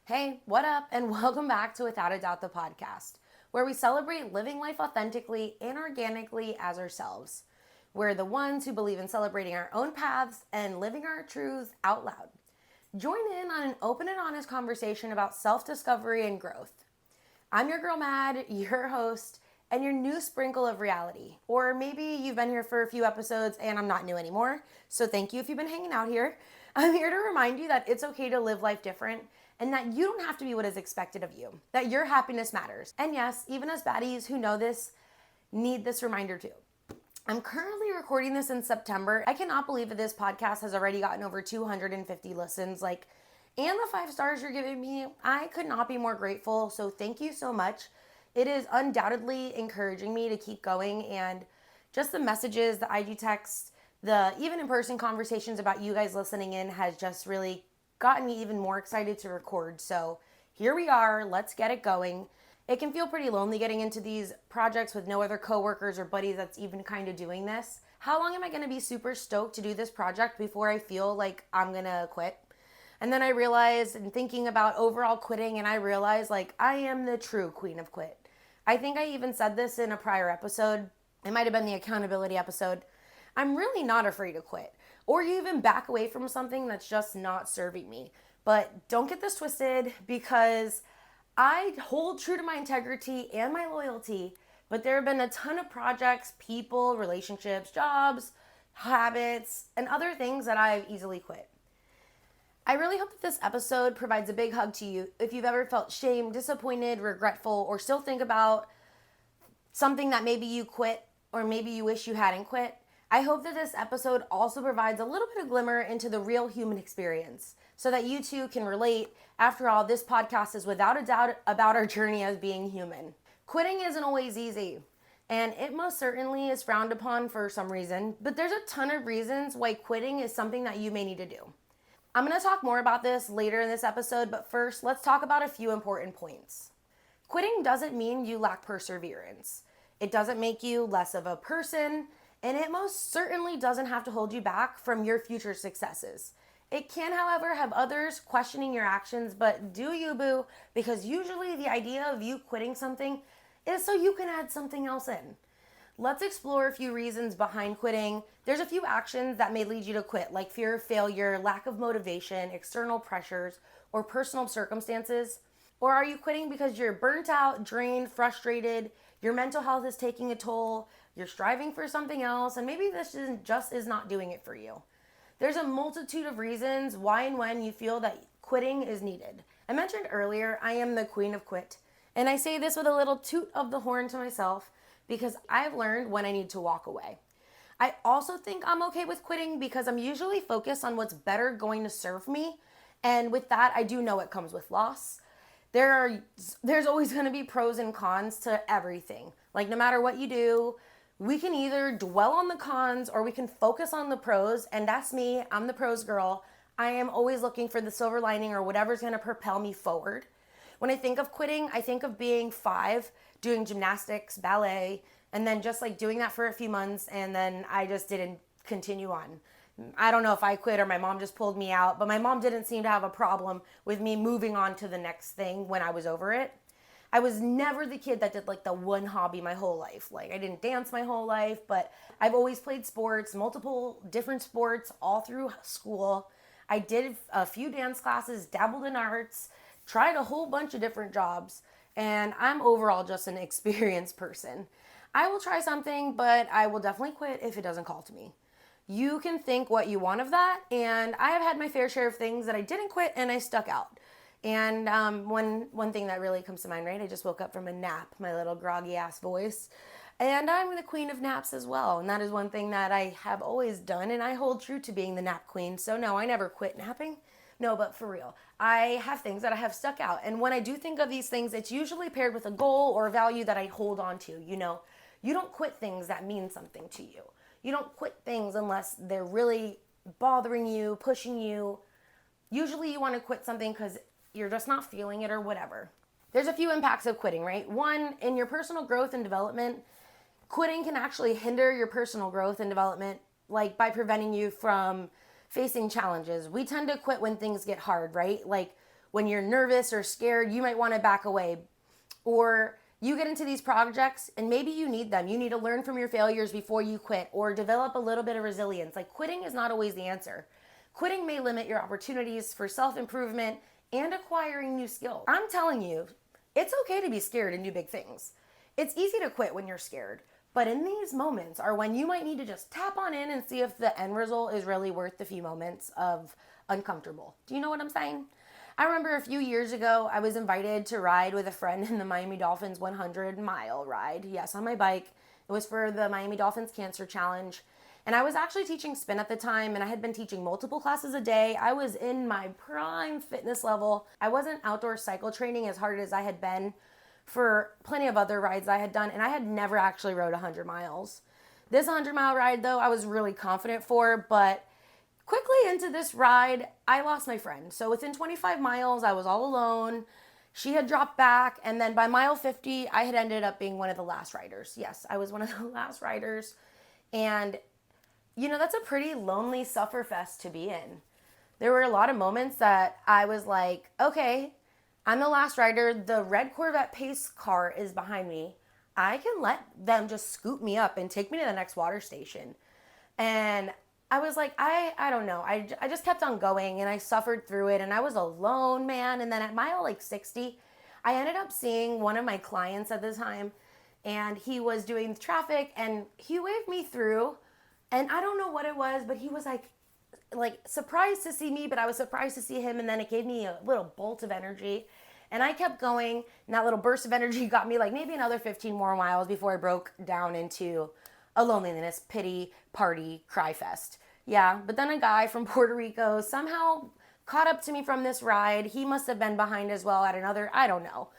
Hey, what up? And welcome back to Without a Doubt the podcast, where we celebrate living life authentically and organically as ourselves. We're the ones who believe in celebrating our own paths and living our truths out loud. Join in on an open and honest conversation about self discovery and growth. I'm your girl Mad, your host, and your new sprinkle of reality. Or maybe you've been here for a few episodes and I'm not new anymore, so thank you if you've been hanging out here. I'm here to remind you that it's okay to live life different and that you don't have to be what is expected of you, that your happiness matters. And yes, even us baddies who know this need this reminder too. I'm currently recording this in September. I cannot believe that this podcast has already gotten over 250 listens, and the 5 stars you're giving me. I could not be more grateful, so thank you so much. It is undoubtedly encouraging me to keep going, and just the messages, the IG texts, the even in-person conversations about you guys listening in has just really gotten me even more excited to record. So here we are, let's get it going. It can feel pretty lonely getting into these projects with no other coworkers or buddies that's even kind of doing this. How long am I going to be super stoked to do this project before I feel like I'm going to quit? And then I realized, and thinking about overall quitting, and I realized I am the true queen of quit. I think I even said this in a prior episode. It might have been the accountability episode. I'm really not afraid to quit or even back away from something that's just not serving me. But don't get this twisted, because I hold true to my integrity and my loyalty, but there have been a ton of projects, people, relationships, jobs, habits, and other things that I've easily quit. I really hope that this episode provides a big hug to you if you've ever felt shame, disappointed, regretful, or still think about something that maybe you quit or maybe you wish you hadn't quit. I hope that this episode also provides a little bit of glimmer into the real human experience so that you too can relate. After all, this podcast is without a doubt about our journey as being human. Quitting isn't always easy, and it most certainly is frowned upon for some reason, but there's a ton of reasons why quitting is something that you may need to do. I'm going to talk more about this later in this episode, but first, let's talk about a few important points. Quitting doesn't mean you lack perseverance. It doesn't make you less of a person, and it most certainly doesn't have to hold you back from your future successes. It can, however, have others questioning your actions, but do you, boo? Because usually the idea of you quitting something is so you can add something else in. Let's explore a few reasons behind quitting. There's a few actions that may lead you to quit, like fear of failure, lack of motivation, external pressures, or personal circumstances. Or are you quitting because you're burnt out, drained, frustrated, your mental health is taking a toll, you're striving for something else, and maybe this is not doing it for you. There's a multitude of reasons why and when you feel that quitting is needed. I mentioned earlier, I am the queen of quit. And I say this with a little toot of the horn to myself because I've learned when I need to walk away. I also think I'm okay with quitting because I'm usually focused on what's better going to serve me. And with that, I do know it comes with loss. There's always going to be pros and cons to everything. No matter what you do, we can either dwell on the cons or we can focus on the pros, and that's me. I'm the pros girl. I am always looking for the silver lining or whatever's going to propel me forward. When I think of quitting, I think of being 5, doing gymnastics, ballet, and then just doing that for a few months, and then I just didn't continue on. I don't know if I quit or my mom just pulled me out, but my mom didn't seem to have a problem with me moving on to the next thing when I was over it. I was never the kid that did the one hobby my whole life. I didn't dance my whole life, but I've always played sports, multiple different sports all through school. I did a few dance classes, dabbled in arts, tried a whole bunch of different jobs, and I'm overall just an experienced person. I will try something, but I will definitely quit if it doesn't call to me. You can think what you want of that, and I have had my fair share of things that I didn't quit and I stuck out. And one thing that really comes to mind, right? I just woke up from a nap, my little groggy ass voice. And I'm the queen of naps as well. And that is one thing that I have always done. And I hold true to being the nap queen. So no, I never quit napping. No, but for real, I have things that I have stuck out. And when I do think of these things, it's usually paired with a goal or a value that I hold on to. You don't quit things that mean something to you. You don't quit things unless they're really bothering you, pushing you. Usually you want to quit something because you're just not feeling it or whatever. There's a few impacts of quitting, right? One, in your personal growth and development, quitting can actually hinder your personal growth and development, by preventing you from facing challenges. We tend to quit when things get hard, right? when you're nervous or scared, you might want to back away. Or you get into these projects and maybe you need them. You need to learn from your failures before you quit or develop a little bit of resilience. Like quitting is not always the answer. Quitting may limit your opportunities for self-improvement and acquiring new skills. I'm telling you, it's okay to be scared and do big things. It's easy to quit when you're scared, but in these moments are when you might need to just tap on in and see if the end result is really worth the few moments of uncomfortable. Do you know what I'm saying? I remember a few years ago, I was invited to ride with a friend in the Miami Dolphins 100-mile ride. Yes, on my bike. It was for the Miami Dolphins Cancer Challenge. And I was actually teaching spin at the time, and I had been teaching multiple classes a day. I was in my prime fitness level. I wasn't outdoor cycle training as hard as I had been for plenty of other rides I had done, and I had never actually rode 100 miles. This 100-mile ride, though, I was really confident for, but quickly into this ride, I lost my friend. So within 25 miles, I was all alone. She had dropped back, and then by mile 50, I had ended up being one of the last riders. Yes, I was one of the last riders, and you know, that's a pretty lonely sufferfest to be in. There were a lot of moments that I was like, okay, I'm the last rider. The red Corvette pace car is behind me. I can let them just scoop me up and take me to the next water station. And I was like, I don't know. I just kept on going and I suffered through it and I was alone, man. And then at mile like 60, I ended up seeing one of my clients at the time and he was doing traffic and he waved me through. And I don't know what it was, but he was like surprised to see me, but I was surprised to see him. And then it gave me a little bolt of energy. And I kept going. And that little burst of energy got me like maybe another 15 more miles before I broke down into a loneliness, pity, party, cry fest. Yeah, but then a guy from Puerto Rico somehow caught up to me from this ride. He must have been behind as well at another, I don't know.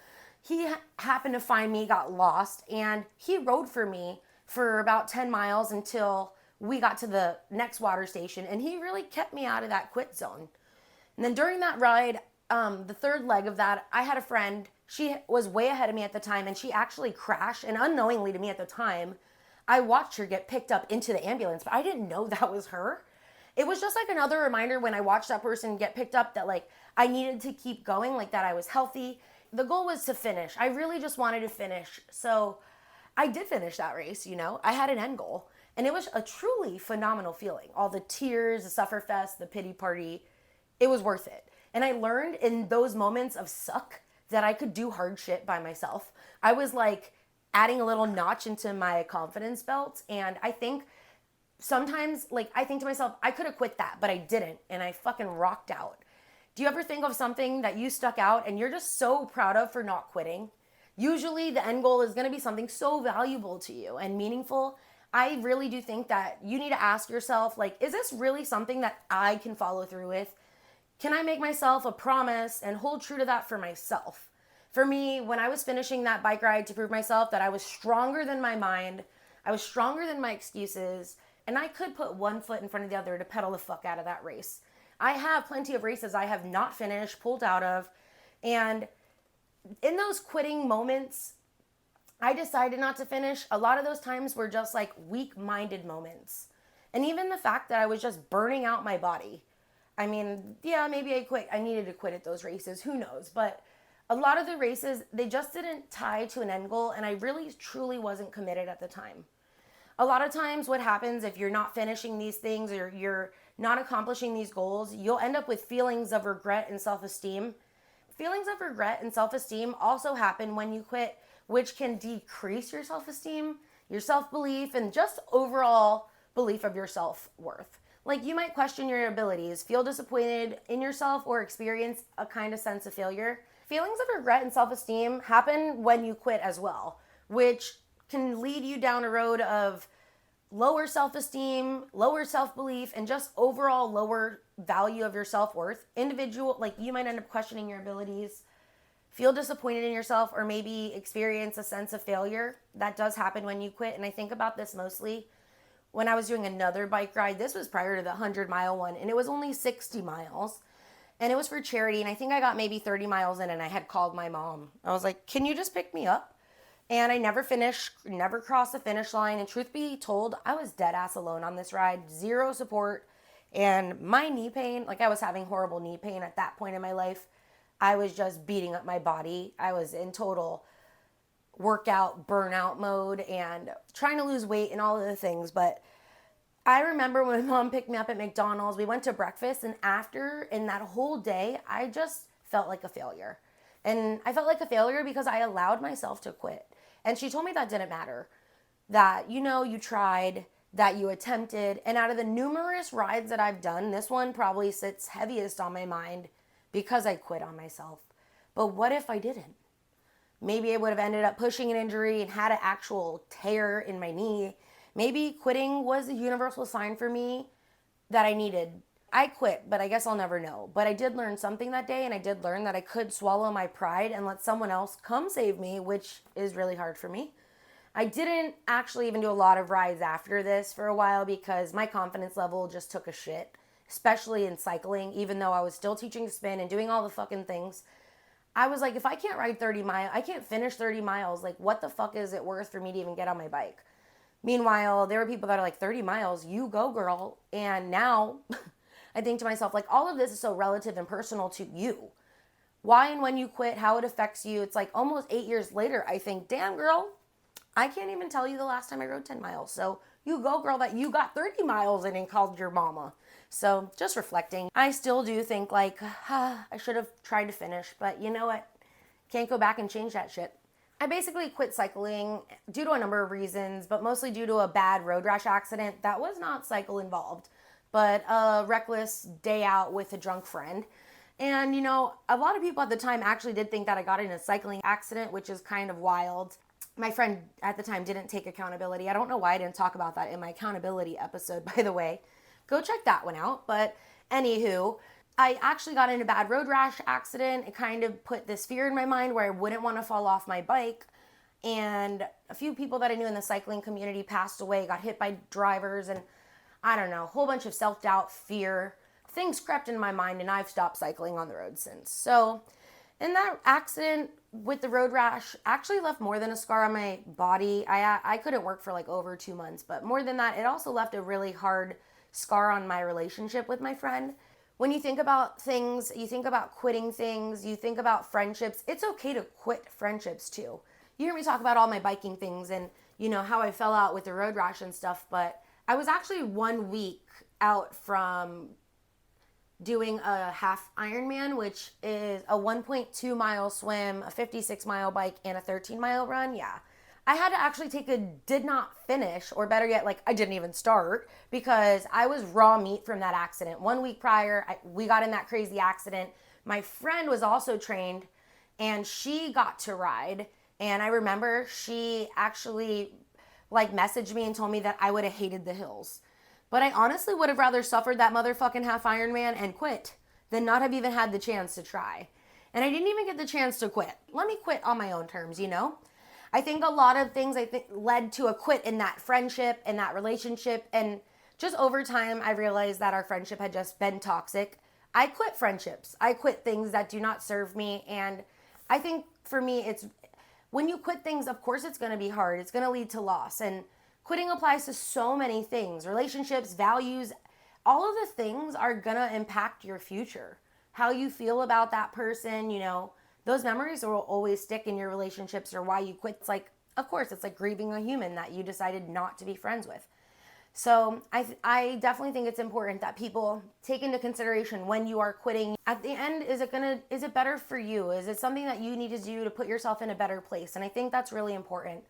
He happened to find me, got lost, and he rode for me for about 10 miles until we got to the next water station, and he really kept me out of that quit zone. And then during that ride, the third leg of that, I had a friend. She was way ahead of me at the time, and she actually crashed, and unknowingly to me at the time, I watched her get picked up into the ambulance, but I didn't know that was her. It was just like another reminder when I watched that person get picked up that like I needed to keep going, like that I was healthy. The goal was to finish. I really just wanted to finish. So I did finish that race, you know. I had an end goal. And it was a truly phenomenal feeling. All the tears, the sufferfest, the pity party, it was worth it. And I learned in those moments of suck that I could do hard shit by myself. I was like adding a little notch into my confidence belt. And I think sometimes, like, I think to myself, I could have quit that, but I didn't. And I fucking rocked out. Do you ever think of something that you stuck out and you're just so proud of for not quitting? Usually the end goal is going to be something so valuable to you and meaningful. I really do think that you need to ask yourself, like, is this really something that I can follow through with? Can I make myself a promise and hold true to that for myself? For me, when I was finishing that bike ride to prove myself that I was stronger than my mind, I was stronger than my excuses, and I could put one foot in front of the other to pedal the fuck out of that race. I have plenty of races I have not finished, pulled out of, and in those quitting moments, I decided not to finish. A lot of those times were just like weak-minded moments. And even the fact that I was just burning out my body. I mean, yeah, maybe I needed to quit at those races, who knows? But a lot of the races, they just didn't tie to an end goal, and I really, truly wasn't committed at the time. A lot of times what happens if you're not finishing these things or you're not accomplishing these goals, you'll end up with feelings of regret and self-esteem. Feelings of regret and self-esteem also happen when you quit, which can decrease your self-esteem, your self-belief, and just overall belief of your self-worth. Like you might question your abilities, feel disappointed in yourself, or experience a kind of sense of failure. Feelings of regret and self-esteem happen when you quit as well, which can lead you down a road of lower self-esteem, lower self-belief, and just overall lower value of your self-worth. Like you might end up questioning your abilities, feel disappointed in yourself, or maybe experience a sense of failure. That does happen when you quit. And I think about this mostly when I was doing another bike ride. This was prior to the 100-mile one, and it was only 60 miles. And it was for charity, and I think I got maybe 30 miles in, and I had called my mom. I was like, can you just pick me up? And I never finished, never crossed the finish line. And truth be told, I was dead ass alone on this ride, zero support. And my knee pain, like I was having horrible knee pain at that point in my life. I was just beating up my body. I was in total workout burnout mode and trying to lose weight and all of the things. But I remember when my mom picked me up at McDonald's, we went to breakfast, and after, in that whole day, I just felt like a failure. And I felt like a failure because I allowed myself to quit. And she told me that didn't matter, that, you tried, that you attempted. And out of the numerous rides that I've done, this one probably sits heaviest on my mind because I quit on myself. But what if I didn't? Maybe I would have ended up pushing an injury and had an actual tear in my knee. Maybe quitting was a universal sign for me that I needed. I quit, but I guess I'll never know. But I did learn something that day, and I did learn that I could swallow my pride and let someone else come save me, which is really hard for me. I didn't actually even do a lot of rides after this for a while because my confidence level just took a shit, especially in cycling, even though I was still teaching spin and doing all the fucking things. I was like, if I can't ride 30 miles, I can't finish 30 miles. Like, what the fuck is it worth for me to even get on my bike? Meanwhile, there were people that are like, 30 miles, you go, girl. And now I think to myself, like, all of this is so relative and personal to you. Why and when you quit, how it affects you. It's like almost 8 years later, I think, damn, girl, I can't even tell you the last time I rode 10 miles. So you go, girl, that you got 30 miles in and called your mama. So just reflecting, I still do think like, I should have tried to finish, but you know what? Can't go back and change that shit. I basically quit cycling due to a number of reasons, but mostly due to a bad road rash accident that was not cycle involved, but a reckless day out with a drunk friend. And a lot of people at the time actually did think that I got in a cycling accident, which is kind of wild. My friend at the time didn't take accountability. I don't know why I didn't talk about that in my accountability episode, by the way. Go check that one out. But anywho, I actually got in a bad road rash accident. It kind of put this fear in my mind where I wouldn't want to fall off my bike. And a few people that I knew in the cycling community passed away, got hit by drivers, and I don't know, a whole bunch of self-doubt, fear. Things crept into my mind, and I've stopped cycling on the road since. So, and that accident with the road rash actually left more than a scar on my body. I couldn't work for like over 2 months, but more than that, it also left a really hard scar on my relationship with my friend. When you think about things, you think about quitting things, you think about friendships, it's okay to quit friendships too. You hear me talk about all my biking things and how I fell out with the road rash and stuff, but I was actually 1 week out from doing a half Ironman, which is a 1.2 mile swim, a 56 mile bike, and a 13 mile run. Yeah. I had to actually take a did not finish, or better yet, like I didn't even start because I was raw meat from that accident. 1 week prior, we got in that crazy accident. My friend was also trained and she got to ride. And I remember she actually like messaged me and told me that I would have hated the hills. But I honestly would have rather suffered that motherfucking half Ironman and quit than not have even had the chance to try. And I didn't even get the chance to quit. Let me quit on my own terms, I think a lot of things led to a quit in that friendship, in that relationship. And just over time, I realized that our friendship had just been toxic. I quit friendships. I quit things that do not serve me. And I think for me, it's when you quit things, of course, it's going to be hard. It's going to lead to loss. And quitting applies to so many things, relationships, values, all of the things are going to impact your future. How you feel about that person, those memories will always stick in your relationships or why you quit. It's like, of course, it's like grieving a human that you decided not to be friends with. So I definitely think it's important that people take into consideration when you are quitting. At the end, is it better for you? Is it something that you need to do to put yourself in a better place? And I think that's really important.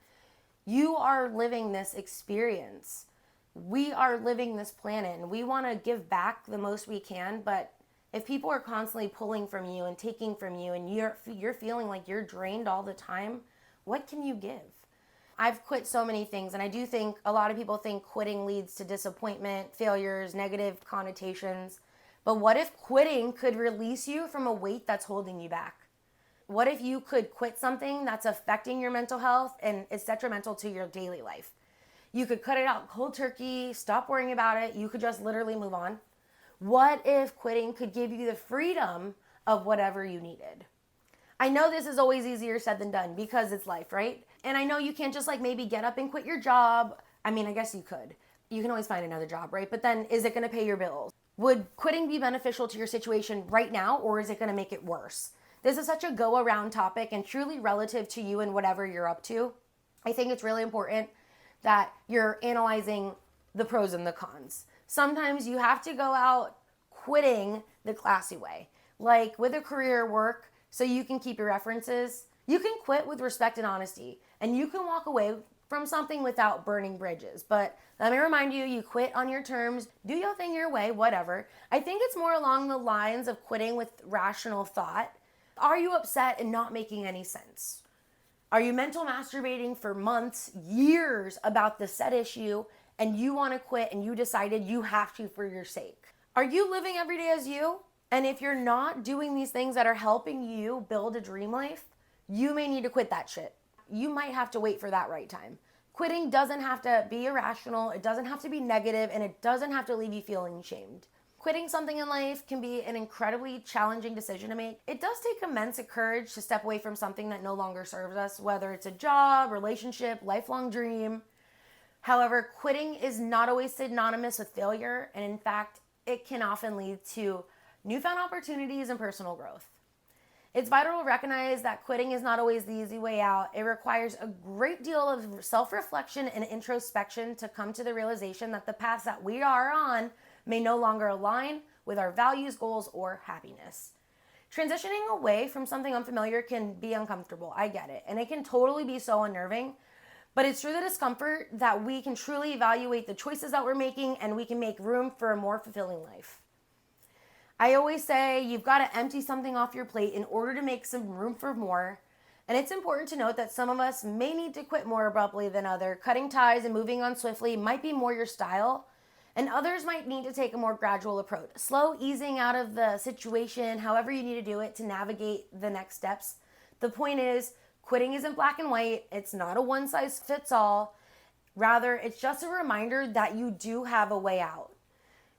You are living this experience. We are living this planet and we want to give back the most we can, but if people are constantly pulling from you and taking from you and you're feeling like you're drained all the time, what can you give? I've quit so many things, and I do think a lot of people think quitting leads to disappointment, failures, negative connotations. But what if quitting could release you from a weight that's holding you back? What if you could quit something that's affecting your mental health and it's detrimental to your daily life? You could cut it out cold turkey, stop worrying about it. You could just literally move on. What if quitting could give you the freedom of whatever you needed? I know this is always easier said than done because it's life, right? And I know you can't just like maybe get up and quit your job. I mean, I guess you could. You can always find another job, right? But then is it going to pay your bills? Would quitting be beneficial to your situation right now, or is it going to make it worse? This is such a go around topic and truly relative to you and whatever you're up to. I think it's really important that you're analyzing the pros and the cons. Sometimes you have to go out quitting the classy way, like with a career work, so you can keep your references. You can quit with respect and honesty, and you can walk away from something without burning bridges. But let me remind you, you quit on your terms, do your thing your way, whatever. I think it's more along the lines of quitting with rational thought. Are you upset and not making any sense? Are you mental masturbating for months, years about the said issue, and you want to quit and you decided you have to for your sake? Are you living every day as you? And if you're not doing these things that are helping you build a dream life, you may need to quit that shit. You might have to wait for that right time. Quitting doesn't have to be irrational, it doesn't have to be negative, and it doesn't have to leave you feeling shamed. Quitting something in life can be an incredibly challenging decision to make. It does take immense courage to step away from something that no longer serves us, whether it's a job, relationship, lifelong dream. However, quitting is not always synonymous with failure, and in fact, it can often lead to newfound opportunities and personal growth. It's vital to recognize that quitting is not always the easy way out. It requires a great deal of self-reflection and introspection to come to the realization that the paths that we are on may no longer align with our values, goals, or happiness. Transitioning away from something unfamiliar can be uncomfortable. I get it. And it can totally be so unnerving. But it's through the discomfort that we can truly evaluate the choices that we're making, and we can make room for a more fulfilling life. I always say you've got to empty something off your plate in order to make some room for more. And it's important to note that some of us may need to quit more abruptly than others. Cutting ties and moving on swiftly might be more your style, and others might need to take a more gradual approach. Slow easing out of the situation, however you need to do it to navigate the next steps. The point is, quitting isn't black and white. It's not a one size fits all. Rather, it's just a reminder that you do have a way out.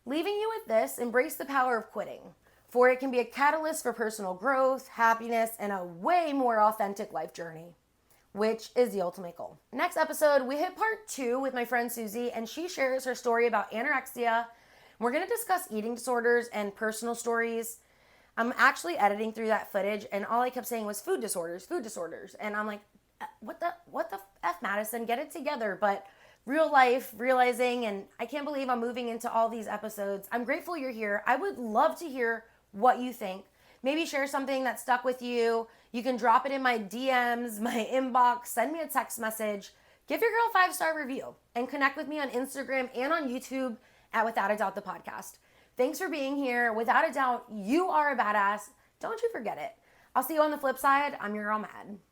Leaving you with this, embrace the power of quitting, for it can be a catalyst for personal growth, happiness, and a way more authentic life journey, which is the ultimate goal. Next episode, we hit part 2 with my friend Susie, and she shares her story about anorexia. We're going to discuss eating disorders and personal stories. I'm actually editing through that footage, and all I kept saying was food disorders. And I'm like, what the F, Madison, get it together. But real life, realizing, and I can't believe I'm moving into all these episodes. I'm grateful you're here. I would love to hear what you think. Maybe share something that stuck with you. You can drop it in my DMs, my inbox, send me a text message. Give your girl a 5-star review and connect with me on Instagram and on YouTube at Without a Doubt the podcast. Thanks for being here. Without a doubt, you are a badass. Don't you forget it. I'll see you on the flip side. I'm your girl Mad.